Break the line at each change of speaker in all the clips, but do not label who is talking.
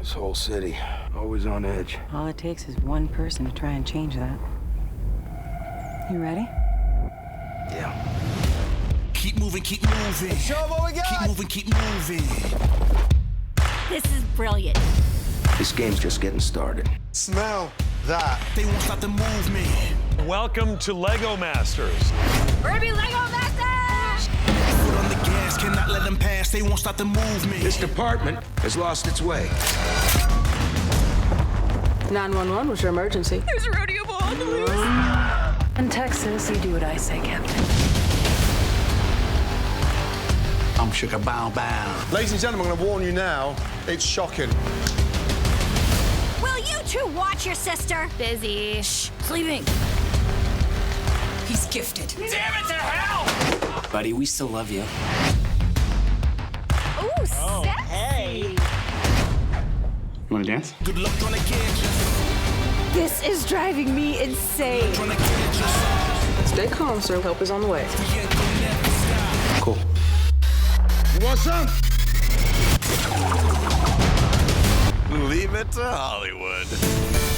This whole city, always on edge.
All it takes is one person to try and change that. You ready?
Yeah.
Keep moving, keep moving.
Let's show 'em what we got.
Keep moving, keep moving.
This is brilliant.
This game's just getting started.
Smell that.
They won't stop the movement.
Welcome to Lego Masters.
We're gonna be Lego Masters!
Foot on the gas, cannot let them pass. They won't stop the movement.
This department has lost its way.
911, what's your emergency?
There's a rodeo ball on the loose.
In Texas, you do what I say, Captain.
I'm shook a bow bow.
Ladies and gentlemen, I'm going to warn you now, it's shocking.
Will you two watch your sister? Busy. Shh. Sleeping. He's gifted.
Damn it to hell!
Buddy, we still love you.
Ooh, sexy.
Hey. You wanna dance?
Good luck trying to catch us.
This is driving me insane.
Trying to catch us.
Stay calm, sir. Help is on the way.
We ain't gonna never stop.
Cool.
You want some?
Leave it to Hollywood.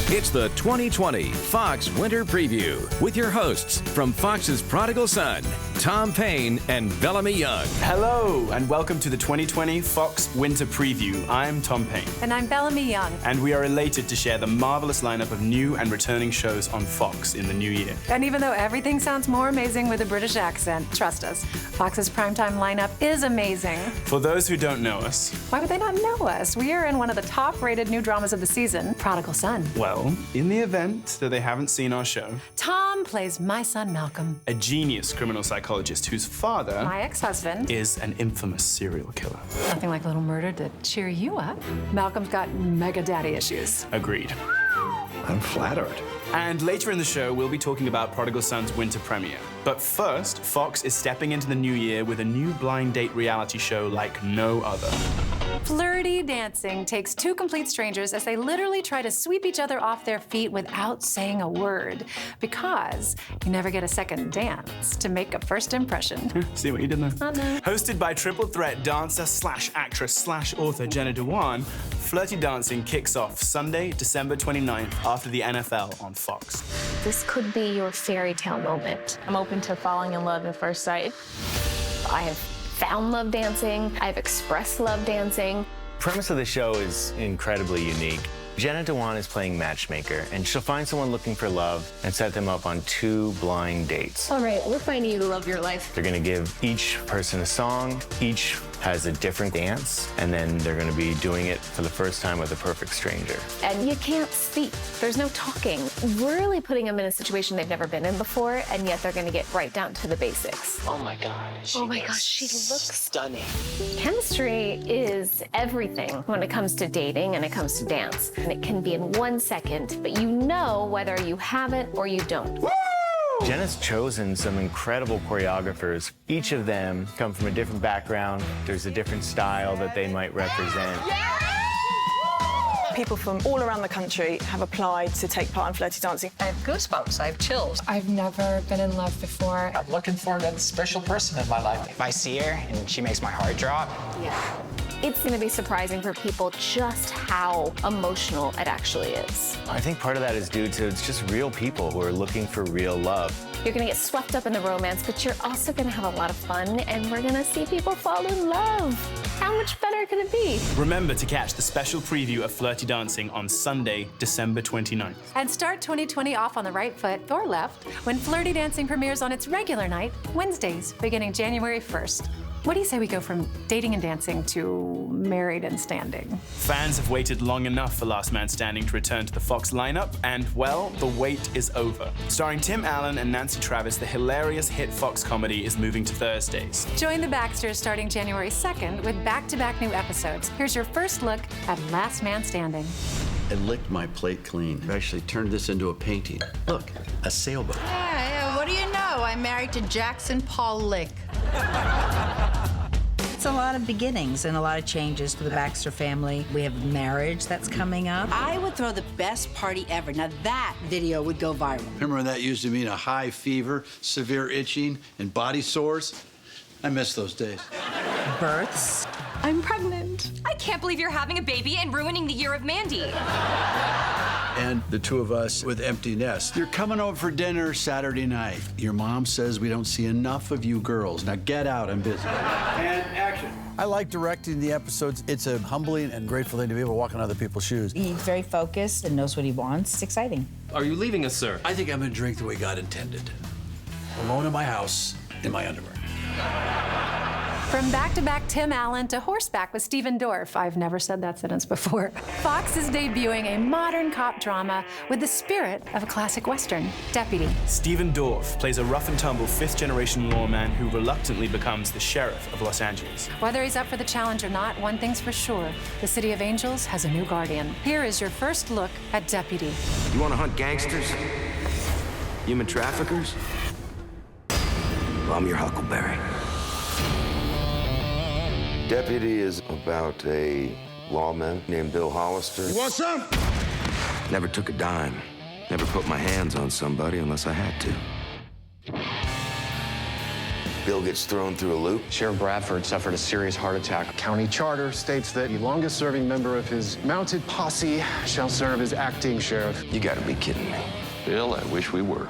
It's the 2020 Fox Winter Preview with your hosts from Fox's Prodigal Son, Tom Payne and Bellamy Young.
Hello, and welcome to the 2020 Fox Winter Preview. I'm Tom Payne.
And I'm Bellamy Young.
And we are elated to share the marvelous lineup of new and returning shows on Fox in the new year.
And even though everything sounds more amazing with a British accent, trust us, Fox's primetime lineup is amazing.
For those who don't know us,
Why would they not know us? We are in one of the top-rated new dramas of the season, Prodigal Son.
well, in the event that they haven't seen our show,
Tom plays my son, Malcolm.
a genius criminal psychologist whose father
My ex-husband.
is an infamous serial killer.
Nothing like a little murder to cheer you up. Malcolm's got mega daddy issues.
Agreed.
I'm flattered.
And later in the show, we'll be talking about Prodigal Son's winter premiere. But first, Fox is stepping into the new year with a new blind date reality show like no other.
Flirty Dancing takes two complete strangers as they literally try to sweep each other off their feet without saying a word. Because you never get a second dance to make a first impression.
See what you did there?
Oh, no.
Hosted by triple threat dancer slash actress slash author Jenna Dewan, Flirty Dancing kicks off Sunday, December 29th after the NFL on Fox.
This could be your fairy tale moment. I'm open to falling in love at first sight. I have found love dancing. I've expressed love dancing.
Premise of the show is incredibly unique. Jenna Dewan is playing matchmaker, and she'll find someone looking for love and set them up on two blind dates.
All right, we're finding you the love of your life.
They're gonna give each person a song, each has a different dance, and then they're gonna be doing it for the first time with a perfect stranger.
And you can't speak. There's no talking. We're really putting them in a situation they've never been in before, and yet they're gonna get right down to the basics.
Oh my God.
Oh my gosh, she looks
stunning.
Chemistry is everything when it comes to dating and it comes to dance. And it can be in 1 second, but you know whether you have it or you don't.
Jenna's chosen some incredible choreographers. Each of them come from a different background. There's a different style that they might represent.
People from all around the country have applied to take part in Flirty Dancing.
I have goosebumps, I have chills.
I've never been in love before.
I'm looking for that special person in my life. If I see her and she makes my heart drop.
Yeah. It's gonna be surprising for people just how emotional it actually is.
I think part of that is due to it's just real people who are looking for real love.
You're gonna get swept up in the romance, but you're also gonna have a lot of fun, and we're gonna see people fall in love. How much better could it be?
Remember to catch the special preview of Flirty Dancing on Sunday, December 29th.
And start 2020 off on the right foot or left when Flirty Dancing premieres on its regular night, Wednesdays, beginning January 1st. What do you say we go from dating and dancing to married and standing?
Fans have waited long enough for Last Man Standing to return to the Fox lineup, and, well, the wait is over. Starring Tim Allen and Nancy Travis, the hilarious hit Fox comedy is moving to Thursdays.
Join the Baxters starting January 2nd with back-to-back new episodes. Here's your first look at Last Man Standing.
I licked my plate clean. I actually turned this into a painting. Look, a sailboat.
Yeah, what do you know? I'm married to Jackson Paul Lick.
It's a lot of beginnings and a lot of changes for the Baxter family. We have marriage that's coming up.
I would throw the best party ever. Now that video would go viral.
Remember when that used to mean a high fever, severe itching, and body sores? I miss those days.
Births.
I'm pregnant.
pregnant? I can't believe you're having a baby and ruining the year of Mandy.
And the two of us with empty nests.
You're coming over for dinner Saturday night. Your mom says we don't see enough of you girls. Now get out, I'm busy. And action.
I like directing the episodes. It's a humbling and grateful thing to be able to walk in other people's shoes.
He's very focused and knows what he wants. It's exciting.
Are you leaving us, sir?
I think I'm gonna drink the way God intended. Alone in my house, in my underwear.
From back-to-back Tim Allen to horseback with Stephen Dorff. I've never said that sentence before. Fox is debuting a modern cop drama with the spirit of a classic Western, Deputy.
Stephen Dorff plays a rough-and-tumble fifth-generation lawman who reluctantly becomes the sheriff of Los Angeles.
Whether he's up for the challenge or not, one thing's for sure. The City of Angels has a new guardian. Here is your first look at Deputy.
You want to hunt gangsters? Human traffickers? Well, I'm your Huckleberry. Deputy is about a lawman named Bill Hollister.
You want some?
Never took a dime. Never put my hands on somebody unless I had to. Bill gets thrown through a loop.
Sheriff Bradford suffered a serious heart attack. County charter states that the longest-serving member of his mounted posse shall serve as acting sheriff.
You gotta be kidding me.
Bill, I wish we were.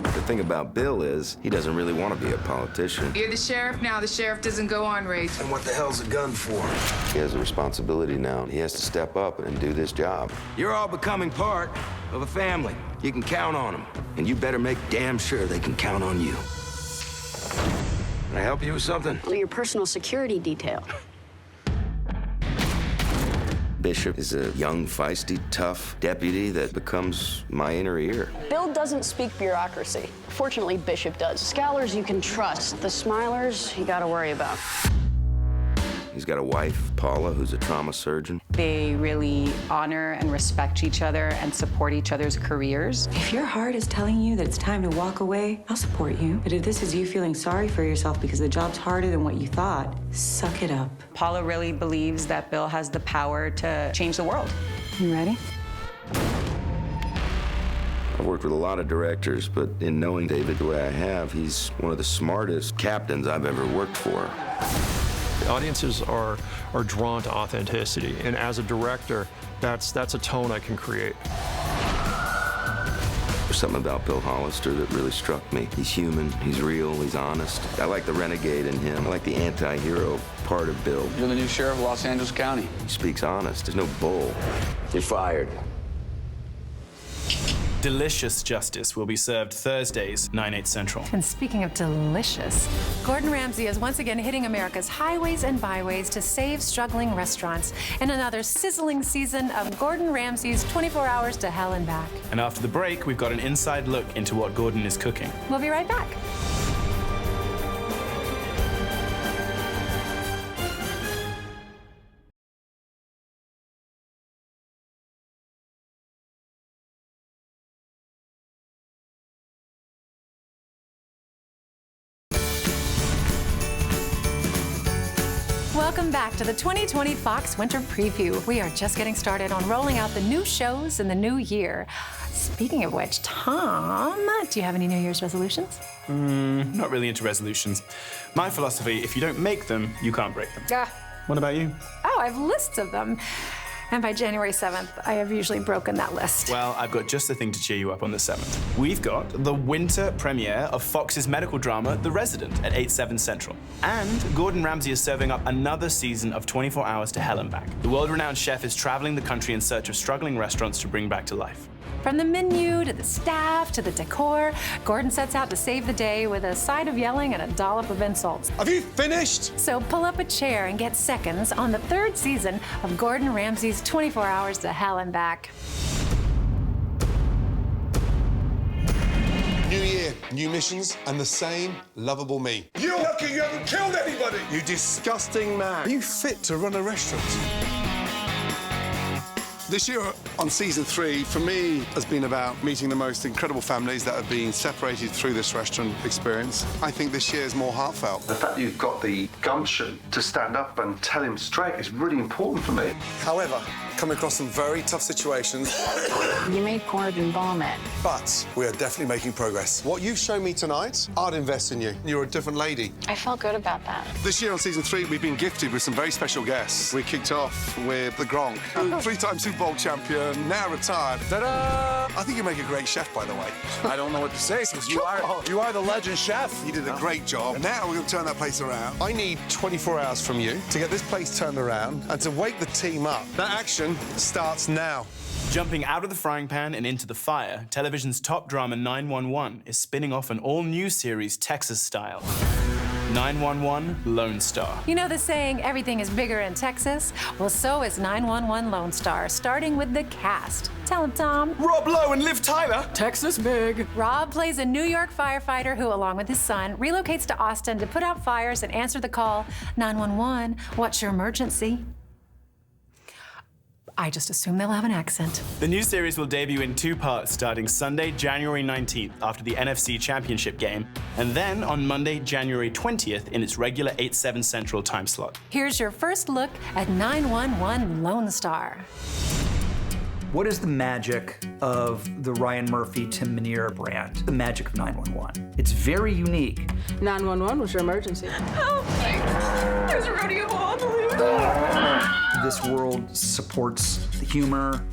The thing about Bill is he doesn't really want to be a politician.
You're the sheriff now. The sheriff doesn't go on race.
And what the hell's a gun for? He has a responsibility now. He has to step up and do this job. You're all becoming part of a family. You can count on them. And you better make damn sure they can count on you. Can I help you with something?
Your personal security detail.
Bishop is a young, feisty, tough deputy that becomes my inner ear.
Bill doesn't speak bureaucracy. Fortunately, Bishop does. Scowlers you can trust. The smilers you gotta worry about.
He's got a wife, Paula, who's a trauma surgeon.
They really honor and respect each other and support each other's careers.
If your heart is telling you that it's time to walk away, I'll support you. But if this is you feeling sorry for yourself because the job's harder than what you thought, suck it up.
Paula really believes that Bill has the power to change the world. You ready?
I've worked with a lot of directors, but in knowing David the way I have, he's one of the smartest captains I've ever worked for.
Audiences are drawn to authenticity, and as a director, that's a tone I can create.
There's something about Bill Hollister that really struck me. He's human, he's real, he's honest. I like the renegade in him. I like the anti-hero part of Bill.
You're the new sheriff of Los Angeles County.
He speaks honest. There's no bull. You're fired.
Delicious Justice will be served Thursdays, 9/8 Central.
And speaking of delicious, Gordon Ramsay is once again hitting America's highways and byways to save struggling restaurants in another sizzling season of Gordon Ramsay's 24 Hours to Hell and Back.
And after the break, we've got an inside look into what Gordon is cooking.
We'll be right back. Welcome back to the 2020 Fox Winter Preview. We are just getting started on rolling out the new shows in the new year. Speaking of which, Tom, do you have any New Year's resolutions?
Not really into resolutions. My philosophy, if you don't make them, you can't break them. What about you?
Oh, I have lists of them. And by January 7th, I have usually broken that list.
Well, I've got just the thing to cheer you up on the 7th. We've got the winter premiere of Fox's medical drama, The Resident, at 8/7 Central. And Gordon Ramsay is serving up another season of 24 Hours to Hell and Back. The world-renowned chef is traveling the country in search of struggling restaurants to bring back to life.
From the menu to the staff to the decor, Gordon sets out to save the day with a side of yelling and a dollop of insults.
Have you finished?
So pull up a chair and get seconds on the 3rd season of Gordon Ramsay's 24 Hours to Hell and Back.
New year, new missions, and the same lovable me. You're lucky you haven't killed anybody! You disgusting man. Are you fit to run a restaurant? This year on season 3, for me, has been about meeting the most incredible families that have been separated through this restaurant experience. I think this year is more heartfelt.
The fact that you've got the gumption to stand up and tell him straight is really important for me.
However, come across some very tough situations.
You made Gordon vomit.
But we are definitely making progress. What you've shown me tonight, I'd invest in you. You're a different lady.
I felt good about that.
This year on season 3, we've been gifted with some very special guests. We kicked off with the Gronk, 3-time Super Bowl champion, now retired. Ta-da! I think you make a great chef, by the way.
I don't know what to say, since you are the legend chef.
You did a great job. Now we're going to turn that place around. I need 24 hours from you to get this place turned around and to wake the team up. That action starts now.
Jumping out of the frying pan and into the fire, television's top drama 911 is spinning off an all-new series Texas style. 911 Lone Star.
You know the saying, everything is bigger in Texas? Well, so is 911 Lone Star, starting with the cast. Tell him, Tom.
Rob Lowe and Liv Tyler.
Texas big. Rob plays a New York firefighter who, along with his son, relocates to Austin to put out fires and answer the call, 911, what's your emergency? I just assume they'll have an accent.
The new series will debut in 2 parts starting Sunday, January 19th after the NFC Championship game, and then on Monday, January 20th in its regular 8/7 Central time slot.
Here's your first look at 911 Lone Star.
What is the magic of the Ryan Murphy, Tim Minear brand? The magic of 911. It's very unique.
911 was your emergency.
Help! There's a rodeo ball on the loose.
This world supports the humor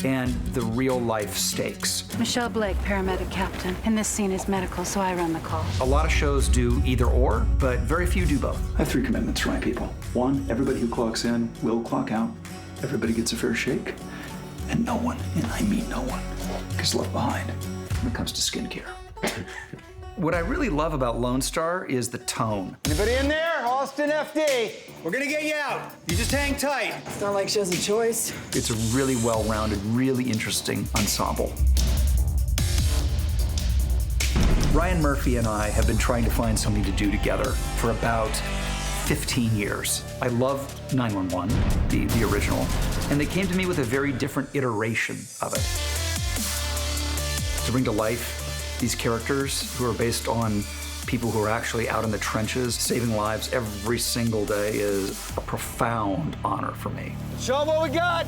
and the real life stakes.
Michelle Blake, paramedic captain. And this scene is medical, so I run the call.
A lot of shows do either or, but very few do both. I have 3 commitments for my people. 1, everybody who clocks in will clock out. Everybody gets a fair shake. And no one, and I mean no one, gets left behind when it comes to skincare. What I really love about Lone Star is the tone.
Anybody in there? Austin FD. We're gonna get you out. You just hang tight.
It's not like she has a choice.
It's a really well-rounded, really interesting ensemble. Ryan Murphy and I have been trying to find something to do together for about 15 years. I love 911, the original, and they came to me with a very different iteration of it. To bring to life these characters who are based on people who are actually out in the trenches, saving lives every single day is a profound honor for me.
Show 'em what we got!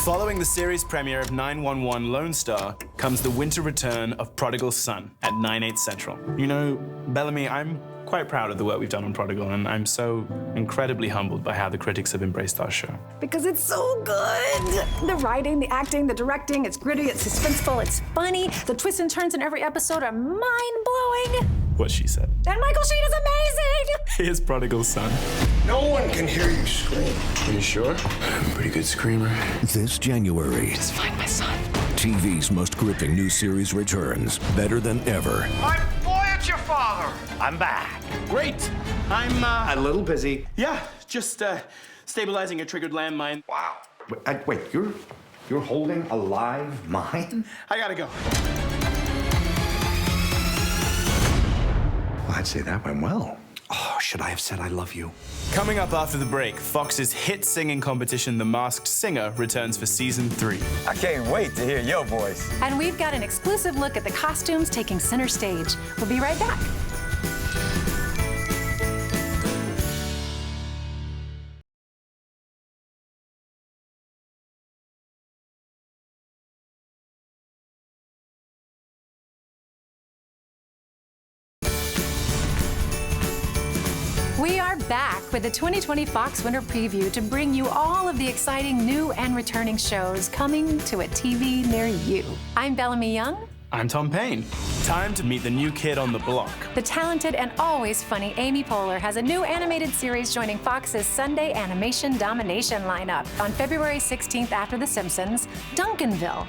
Following the series premiere of 911 Lone Star comes the winter return of Prodigal Son at 9/8 Central. You know, Bellamy, I'm quite proud of the work we've done on Prodigal, and I'm so incredibly humbled by how the critics have embraced our show.
Because it's so good. The writing, the acting, the directing, it's gritty, it's suspenseful, it's funny. The twists and turns in every episode are mind-blowing.
What she said.
And Michael Sheen is amazing!
Here's Prodigal Son.
No one can hear you scream.
Are you sure? I'm a pretty good screamer.
This January,
Just find my son.
TV's most gripping new series returns, better than ever.
I'm boy, it's your father.
I'm back. Great. I'm a little busy. Yeah, just stabilizing a triggered landmine.
Wow. Wait, you're holding a live mine?
I gotta go.
Well, I'd say that went well. Oh, should I have said I love you?
Coming up after the break, Fox's hit singing competition, The Masked Singer, returns for season 3.
I can't wait to hear your voice.
And we've got an exclusive look at the costumes taking center stage. We'll be right back. We are back with the 2020 Fox Winter Preview to bring you all of the exciting new and returning shows coming to a TV near you. I'm Bellamy Young.
I'm Tom Payne. Time to meet the new kid on the block.
The talented and always funny Amy Poehler has a new animated series joining Fox's Sunday Animation Domination lineup. On February 16th after The Simpsons, Duncanville.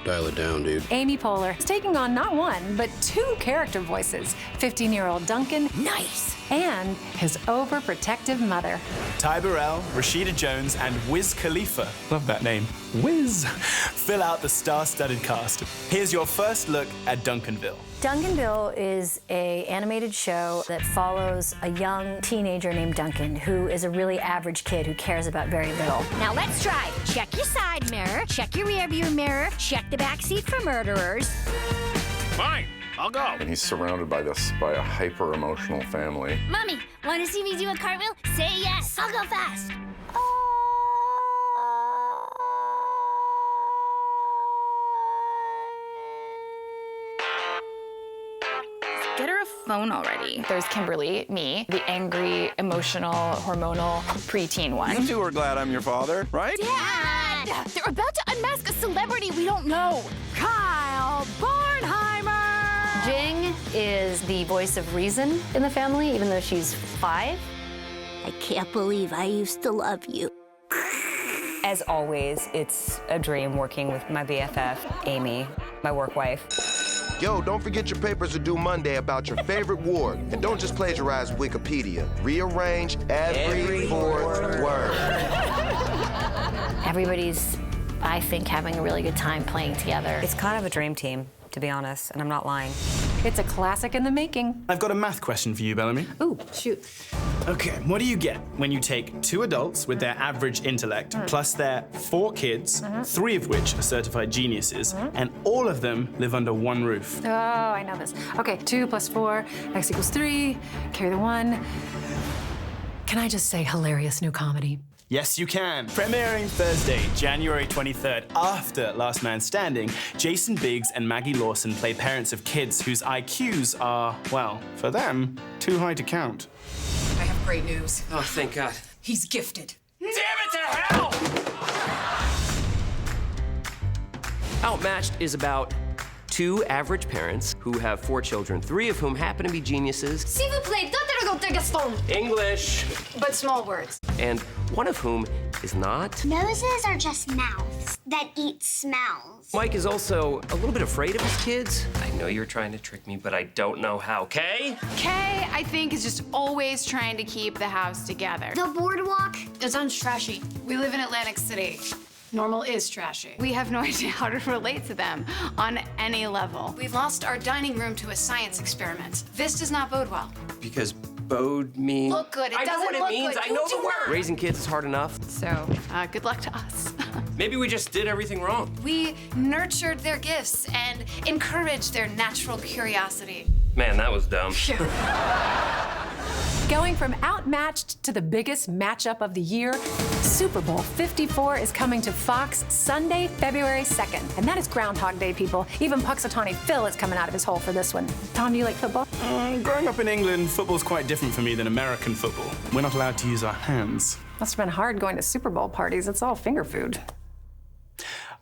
Dial it down, dude.
Amy Poehler is taking on not one, but 2 character voices. 15-year-old Duncan, nice, and his overprotective mother.
Ty Burrell, Rashida Jones, and Wiz Khalifa, love that name, Wiz, fill out the star-studded cast. Here's your first look at Duncanville.
Duncanville is an animated show that follows a young teenager named Duncan, who is a really average kid who cares about very little.
Now let's try. Check your side mirror, check your rearview mirror, check the back seat for murderers.
Fine, I'll go.
And he's surrounded by a hyper-emotional family.
Mommy, want to see me do a cartwheel? Say yes. I'll go fast.
Get her a phone already. There's Kimberly, me, the angry, emotional, hormonal, preteen one.
You two are glad I'm your father, right?
Dad! They're about to unmask a celebrity we don't know. Kyle Barnheimer!
Jing is the voice of reason in the family, even though she's 5.
I can't believe I used to love you.
As always, it's a dream working with my BFF, Amy, my work wife.
Yo, don't forget your papers are due Monday about your favorite ward. And don't just plagiarize Wikipedia. Rearrange every fourth word.
Everybody's, I think, having a really good time playing together.
It's kind of a dream team, to be honest, and I'm not lying.
It's a classic in the making.
I've got a math question for you, Bellamy.
Ooh, shoot.
Okay, what do you get when you take 2 adults with their average intellect, plus their 4 kids, 3 of which are certified geniuses, and all of them live under one roof?
Oh, I know this. Okay, 2 plus 4, x equals 3, carry the 1. Can I just say hilarious new comedy?
Yes, you can. Premiering Thursday, January 23rd, after Last Man Standing, Jason Biggs and Maggie Lawson play parents of kids whose IQs are, well, for them, too high to count.
I have great news.
Oh, thank God.
He's gifted.
Damn it to hell! Outmatched is about 2 average parents who have 4 children, 3 of whom happen to be geniuses.
S'il vous plaît, don't Gaston.
English.
But small words.
And one of whom is not.
Noses are just mouths that eat smells.
Mike is also a little bit afraid of his kids. I know you're trying to trick me, but I don't know how. Kay?
Kay, I think, is just always trying to keep the house together.
The boardwalk?
It sounds trashy. We live in Atlantic City. Normal is trashy. We have no idea how to relate to them on any level. We've lost our dining room to a science experiment. This does not bode well.
Because bode means...
Look good. It
I know
doesn't
what it
look
means.
good.
I know
You
the
do
word.
not.
Raising kids is hard enough.
So, good luck to us.
Maybe we just did everything wrong.
We nurtured their gifts and encouraged their natural curiosity.
Man, that was dumb.
Going from outmatched to the biggest matchup of the year, Super Bowl 54 is coming to Fox Sunday, February 2nd. And that is Groundhog Day, people. Even Puxatawny Phil is coming out of his hole for this one. Tom, do you like football?
Growing up in England, football's quite different for me than American football. We're not allowed to use our hands.
Must have been hard going to Super Bowl parties. It's all finger food.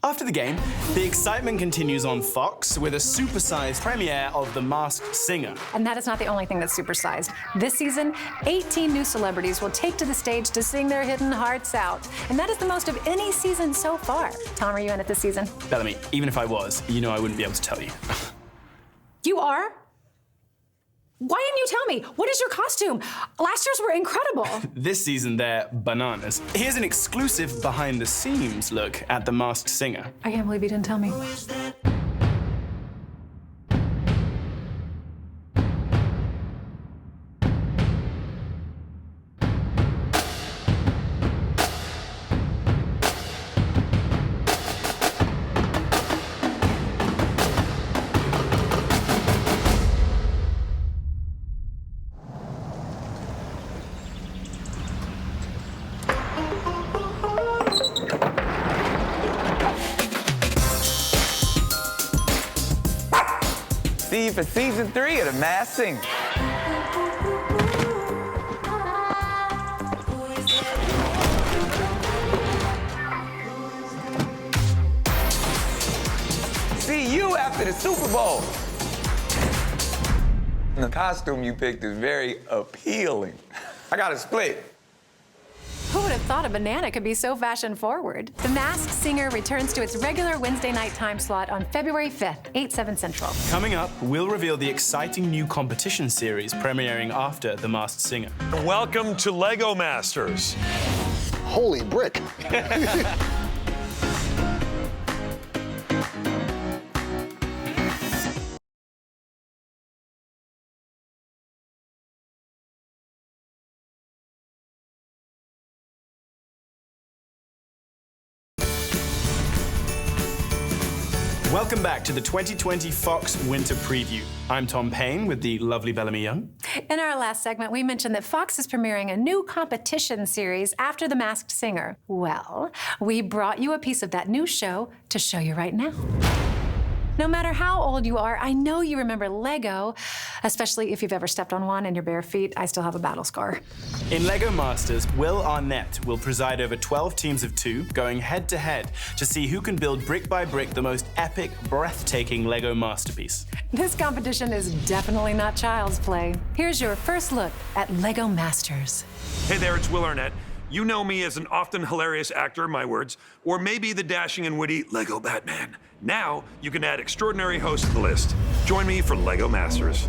After the game, the excitement continues on Fox with a supersized premiere of The Masked Singer.
And that is not the only thing that's supersized. This season, 18 new celebrities will take to the stage to sing their hidden hearts out. And that is the most of any season so far. Tom, are you in it this season?
Bellamy, even if I was, you know I wouldn't be able to tell you.
You are? Why didn't you tell me? What is your costume? Last year's were incredible.
This season, they're bananas. Here's an exclusive behind-the-scenes look at The Masked Singer.
I can't believe you didn't tell me.
See you for season 3 of The Masked Singer. See you after the Super Bowl. The costume you picked is very appealing. I got a split.
Who would have thought a banana could be so fashion-forward? The Masked Singer returns to its regular Wednesday night time slot on February 5th, 8/7 Central.
Coming up, we'll reveal the exciting new competition series premiering after The Masked Singer.
Welcome to Lego Masters.
Holy brick.
Welcome back to the 2020 Fox Winter Preview. I'm Tom Payne with the lovely Bellamy Young.
In our last segment, we mentioned that Fox is premiering a new competition series after The Masked Singer. Well, we brought you a piece of that new show to show you right now. No matter how old you are, I know you remember Lego, especially if you've ever stepped on one in your bare feet. I still have a battle scar.
In Lego Masters, Will Arnett will preside over 12 teams of 2, going head-to-head to see who can build brick by brick the most epic, breathtaking Lego masterpiece.
This competition is definitely not child's play. Here's your first look at Lego Masters.
Hey there, it's Will Arnett. You know me as an often hilarious actor, my words, or maybe the dashing and witty Lego Batman. Now, you can add extraordinary host to the list. Join me for Lego Masters.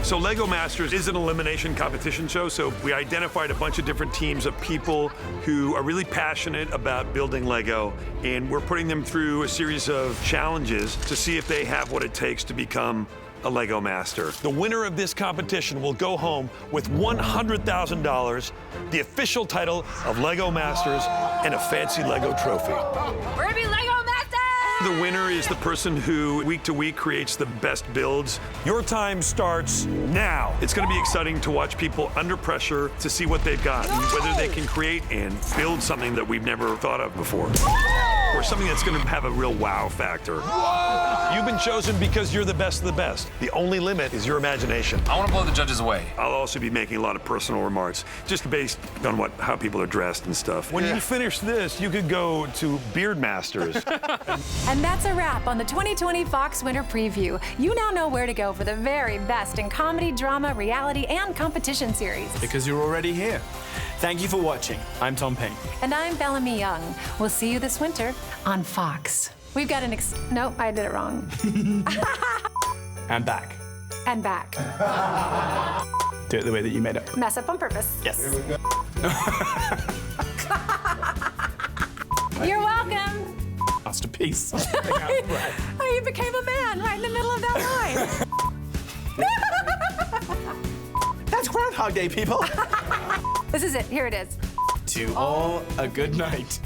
So Lego Masters is an elimination competition show, so we identified a bunch of different teams of people who are really passionate about building Lego, and we're putting them through a series of challenges to see if they have what it takes to become a Lego Master. The winner of this competition will go home with $100,000, the official title of Lego Masters, and a fancy Lego trophy.
We're gonna be Lego Masters!
The winner is the person who, week to week, creates the best builds. Your time starts now. It's gonna be exciting to watch people under pressure to see what they've got, and whether they can create and build something that we've never thought of before. Or something that's gonna have a real wow factor. You've been chosen because you're the best of the best. The only limit is your imagination.
I want to blow the judges away.
I'll also be making a lot of personal remarks, just based on how people are dressed and stuff. When you finish this, you could go to Beard Masters.
And that's a wrap on the 2020 Fox Winter Preview. You now know where to go for the very best in comedy, drama, reality, and competition series.
Because you're already here. Thank you for watching. I'm Tom Payne.
And I'm Bellamy Young. We'll see you this winter on Fox. We've got an nope, I did it wrong.
And back.
And back.
Do it the way that you made it.
Mess up on purpose.
Yes.
Here we go. You're welcome.
Masterpiece.
Oh, you became a man right in the middle of that line.
That's Groundhog Day, people.
This is it. Here it is.
To all, a good night.